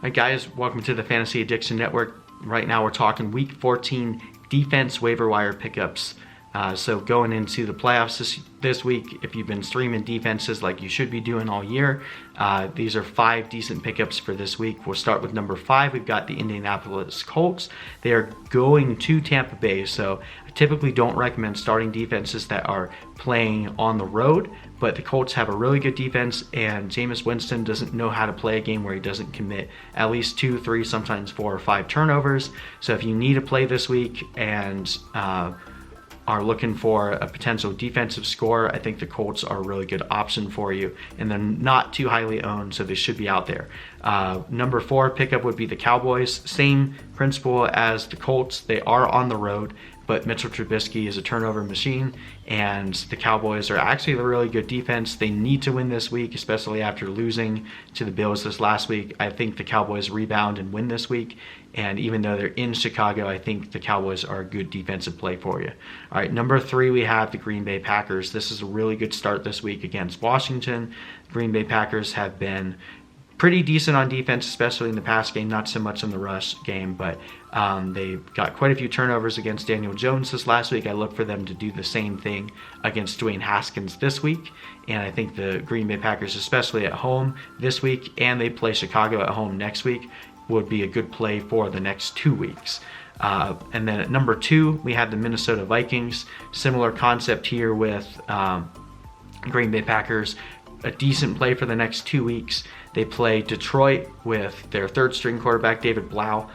Alright guys, welcome to the Fantasy Addiction Network. Right now we're talking Week 14 defense waiver wire pickups. So going into the playoffs this week, if you've been streaming defenses like you should be doing all year, these are 5 decent pickups for this week. We'll start with number 5. We've got the Indianapolis Colts. They are going to Tampa Bay, so I typically don't recommend starting defenses that are playing on the road, but the Colts have a really good defense, and Jameis Winston doesn't know how to play a game where he doesn't commit at least 2, 3, sometimes 4 or 5 turnovers. So if you need a play this week and are looking for a potential defensive score, I think the Colts are a really good option for you, and they're not too highly owned, so they should be out there. Number 4 pickup would be the Cowboys. Same principle as the Colts. They are on the road, but Mitchell Trubisky is a turnover machine, and the Cowboys are actually a really good defense. They need to win this week, especially after losing to the Bills this last week. I think the Cowboys rebound and win this week, and even though they're in Chicago, I think the Cowboys are a good defensive play for you. All right, number 3, we have the Green Bay Packers. This is a really good start this week against Washington. Green Bay Packers have been pretty decent on defense, especially in the pass game, not so much in the rush game, but they got quite a few turnovers against Daniel Jones this last week. I look for them to do the same thing against Dwayne Haskins this week, and I think the Green Bay Packers, especially at home this week, and they play Chicago at home next week, would be a good play for the next 2 weeks. And then at number 2, we have the Minnesota Vikings. Similar concept here with Green Bay Packers. A decent play for the next 2 weeks. They play Detroit with their 3rd string quarterback, David Blau,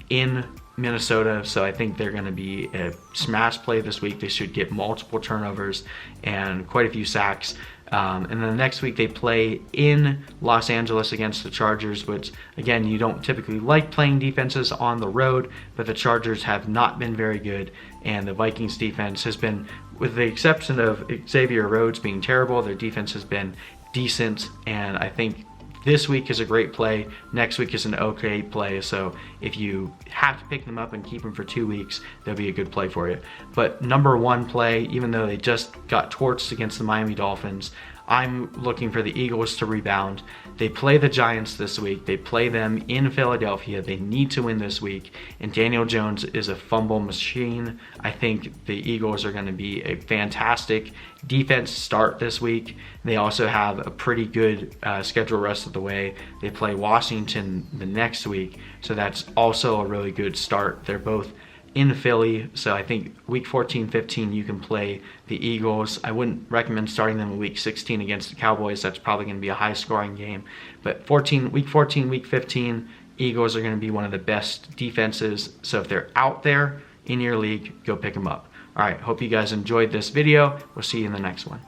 in Minnesota, so I think they're going to be a smash play this week. They should get multiple turnovers and quite a few sacks. And then the next week they play in Los Angeles against the Chargers, which again, you don't typically like playing defenses on the road, but the Chargers have not been very good, and the Vikings defense has been, with the exception of Xavier Rhodes being terrible, their defense has been decent, and I think this week is a great play. Next week is an okay play. So if you have to pick them up and keep them for 2 weeks, they'll be a good play for you. But number 1 play, even though they just got torched against the Miami Dolphins, I'm looking for the Eagles to rebound. They play the Giants this week. They play them in Philadelphia. They need to win this week. And Daniel Jones is a fumble machine. I think the Eagles are going to be a fantastic defense start this week. They also have a pretty good schedule rest of the way. They play Washington the next week, so that's also a really good start. They're both in Philly, so I think week 14, 15, you can play the Eagles. I wouldn't recommend starting them in week 16 against the Cowboys. That's probably going to be a high-scoring game. But week 14, week 15, Eagles are going to be one of the best defenses. So if they're out there in your league, go pick them up. All right, hope you guys enjoyed this video. We'll see you in the next one.